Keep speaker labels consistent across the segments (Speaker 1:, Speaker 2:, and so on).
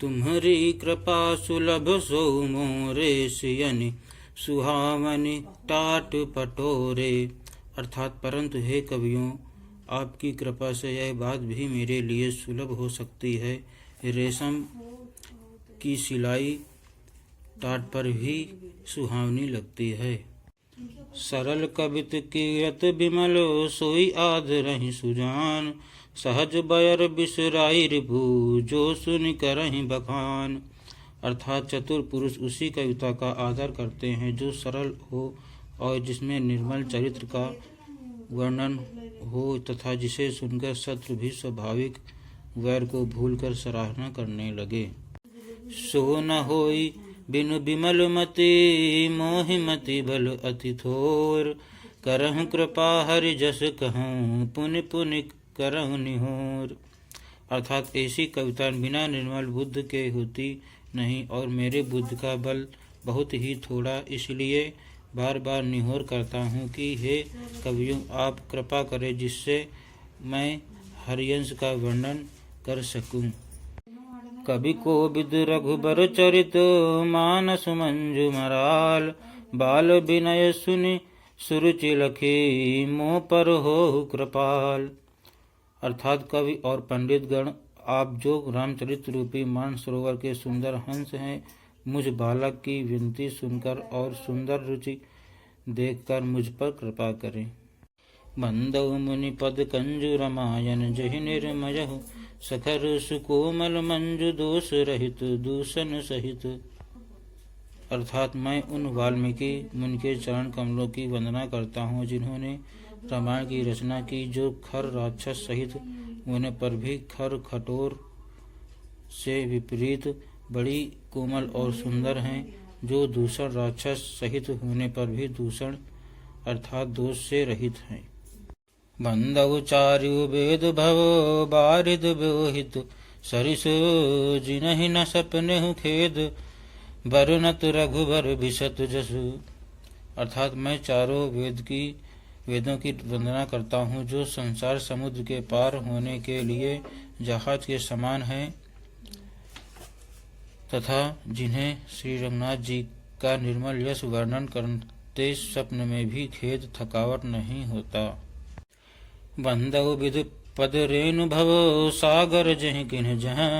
Speaker 1: तुम्हारी कृपा सुलभ सो मोरे सियनि सुहावनि टाट पटोरे। अर्थात परंतु हे कवियों, आपकी कृपा से यह बात भी मेरे लिए सुलभ हो सकती है। रेशम की सिलाई टाट पर भी सुहावनी लगती है। सरल कवित कीरत विमल सोई आदरहि सुजान। सहज बयर बिसराई रिभु जो सुन करहि बखान। अर्थात चतुर पुरुष उसी कविता का आदर करते हैं जो सरल हो और जिसमें निर्मल चरित्र का वर्णन हो तथा जिसे सुनकर शत्रु भी स्वाभाविक वैर को भूलकर सराहना करने लगे। सो न होई बिनु बिमल मति मोहि मति बल अति थोर। करहु कृपा हरि जस कहूँ पुनि पुनि करहु निहोर। अर्थात ऐसी कविता बिना निर्मल बुद्ध के होती नहीं और मेरे बुद्ध का बल बहुत ही थोड़ा, इसलिए बार बार निहोर करता हूँ कि हे कवियों, आप कृपा करें जिससे मैं हरिवंश का वर्णन कर सकूं। कवि कोविद रघुबर चरित मानस मंजु मराल। बाल विनय सुनि सुरुचि लखी मोह पर हो कृपाल। अर्थात कवि और पंडित गण, आप जो रामचरित रूपी मानसरोवर के सुंदर हंस हैं, मुझ बालक की विनती सुनकर और सुंदर रुचि देखकर मुझ पर कृपा करें। बंदौ मुनि पद कंजु रमायन जहि निर्मयहु। सखर सुकोमल मंजु दोष रहित दूषण सहित। अर्थात मैं उन वाल्मीकि मुनि के चरण कमलों की वंदना करता हूँ जिन्होंने रामायण की रचना की, जो खर राक्षस सहित होने पर भी खर खटोर से विपरीत बड़ी कोमल और सुंदर हैं, जो दूषण राक्षस सहित होने पर भी दूषण अर्थात दोष से रहित हैं। बंदौ चारु वेद भवो बारिद व्योहित सरिसो जिनहि न सपनेहु खेद। बरनत रघुबर बिसत जसु। अर्थात मैं चारों वेदों की वंदना करता हूँ जो संसार समुद्र के पार होने के लिए जहाज के समान हैं तथा जिन्हें श्री रंगनाथ जी का निर्मल यश वर्णन करते स्वप्न में भी खेद थकावट नहीं होता। बंदौ विधु पद रेणु भवो सागर जहि किन्ह जहाँ।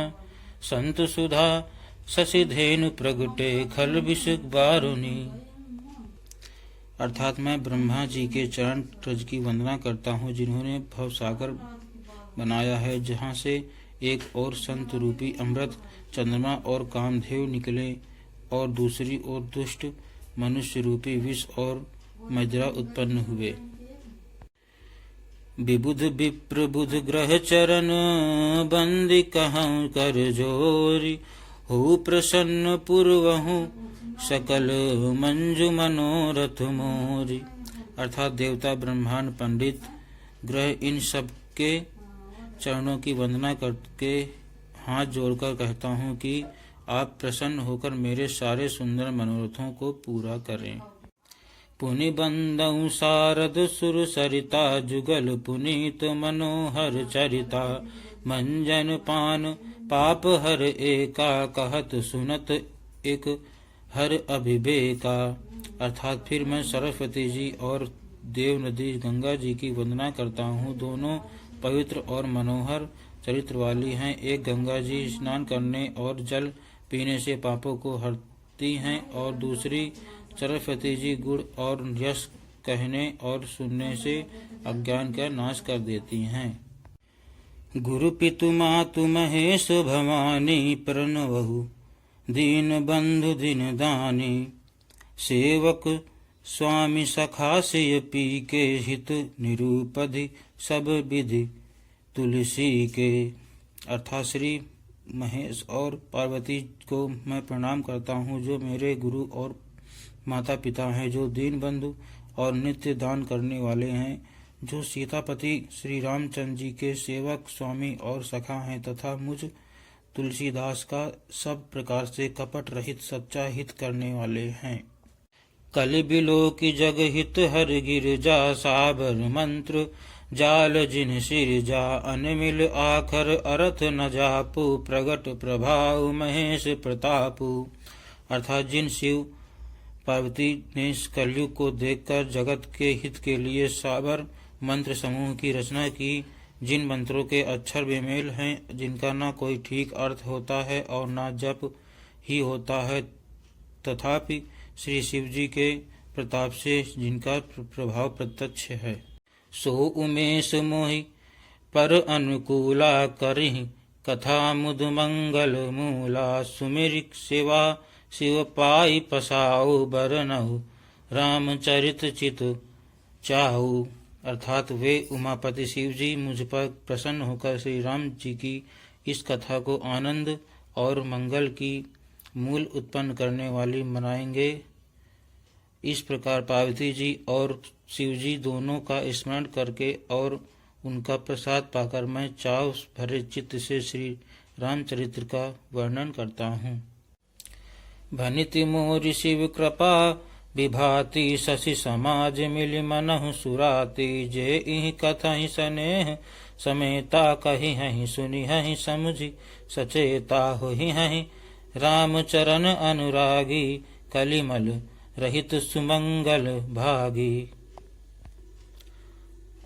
Speaker 1: संत सुधा शशि धेनु प्रगटे खल विषुक बारुनी। अर्थात मैं ब्रह्मा जी के चरण रज की वंदना करता हूँ जिन्होंने भवसागर बनाया है, जहाँ से एक और संत रूपी अमृत चंद्रमा और कामधेव निकले और दूसरी ओर दुष्ट मनुष्य रूपी विष और मदिरा उत्पन्न हुए। विबुध विप्र बुध ग्रह चरण बंदी कहूँ कर जोरी। हो प्रसन्न पूर्वहु सकल मंजु मनोरथ मोरी। अर्थात देवता ब्रह्मांड पंडित ग्रह इन सब के चरणों की वंदना करके हाथ जोड़कर कहता हूँ कि आप प्रसन्न होकर मेरे सारे सुंदर मनोरथों को पूरा करें। पुनि बंदौ शारद सुर सरिता जुगल पुनीत मनोहर चरिता। मंजन पान पाप हर एका कहत सुनत एक हर अभिवेका। अर्थात फिर मैं सरस्वती जी और देव नदी गंगा जी की वंदना करता हूँ। दोनों पवित्र और मनोहर चरित्र वाली हैं। एक गंगा जी स्नान करने और जल पीने से पापों को हरती हैं और दूसरी सरस्वती जी गुण और यश कहने और सुनने से अज्ञान का नाश कर देती हैं। गुरु पितु मातु महेश भवानी प्रणवहु दीन बंधु दिन दानी। सेवक स्वामी सखा से पी के हित निरूपधि सब विधि तुलसी के। अर्थात श्री महेश और पार्वती को मैं प्रणाम करता हूँ जो मेरे गुरु और माता पिता हैं, जो दीन बंधु और नित्य दान करने वाले हैं, जो सीतापति श्री रामचंद्र जी के सेवक स्वामी और सखा हैं तथा मुझ तुलसीदास का सब प्रकार से कपट रहित सच्चा हित करने वाले हैं। कलि बिलो की जग हित हर गिरजा साबर मंत्र जाल जिन सिर जा अनमिल आखर अर्थ न जापु प्रगट प्रभाव महेश प्रतापु। अर्थात जिन शिव पार्वती ने इस कलयुग को देखकर जगत के हित के लिए साबर मंत्र समूह की रचना की, जिन मंत्रों के अक्षर बेमेल हैं, जिनका न कोई ठीक अर्थ होता है और न जप ही होता है, तथापि श्री शिव जी के प्रताप से जिनका प्रभाव प्रत्यक्ष है। सो उमेश मोहि पर अनुकूला करिहि कथा मुद मंगल मूला। सुमिर सेवा शिव पाई पसाऊ बरनहु रामचरित चित चाहू। अर्थात वे उमापति शिव जी मुझ पर प्रसन्न होकर श्री राम जी की इस कथा को आनंद और मंगल की मूल उत्पन्न करने वाली मनाएंगे। इस प्रकार पार्वती जी और शिव जी दोनों का स्मरण करके और उनका प्रसाद पाकर मैं चाव भरे चित्त से श्री रामचरित्र का वर्णन करता हूँ। भनिति मोरि शिव कृपा विभाति शशि समाज मिलि मनहु सुराति। जे इहि कथहि स्नेह समेता कहि हहि सुनि हहि समुझि सचेता होहि हहि राम चरण अनुरागी कलिमल रहित सुमंगल भागी।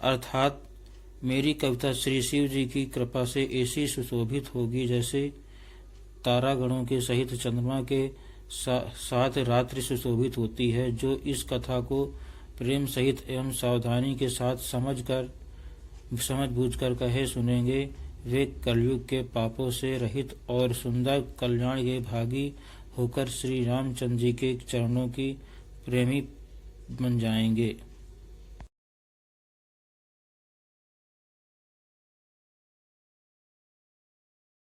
Speaker 1: अर्थात मेरी कविता श्री शिव जी की कृपा से ऐसी सुशोभित होगी जैसे तारागणों के सहित चंद्रमा के साथ रात्रि सुशोभित होती है। जो इस कथा को प्रेम सहित एवं सावधानी के साथ समझ बूझकर कहे सुनेंगे, वे कलयुग के पापों से रहित और सुंदर कल्याण के भागी होकर श्री रामचंद्र जी के चरणों की प्रेमी बन जाएंगे।